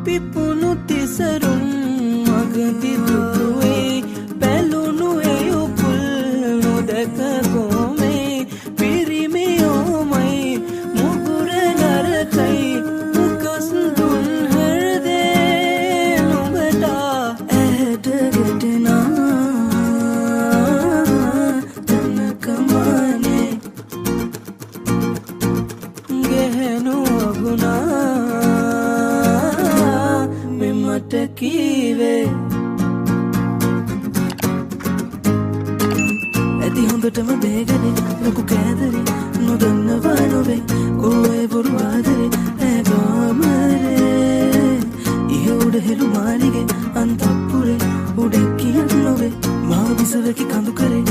පිපුණු තිසරුන් මගදී දුටුවේ බැලුණු ඒ උපුල් නොදැක ගොමේ පිරිමියෝමයි මුගුර නරකයි මුකස් දුන් හෘදේ නුඹට ඇහැට ගැටෙනා තනකමානේ ගැහෙනු අගුණා මෙමට කීවේ ඇති හොඳටම බේගනේ ලොකු කෑදරේ නොදන්නවා නොවේ කෝයේ බොරු ආදරේ ඇගාමරේ ඉහ උඩ හෙළු මාලිගේ අන්තපුරේ උඩ කියන්න නොවේ මා විසවකි කඳු කරේ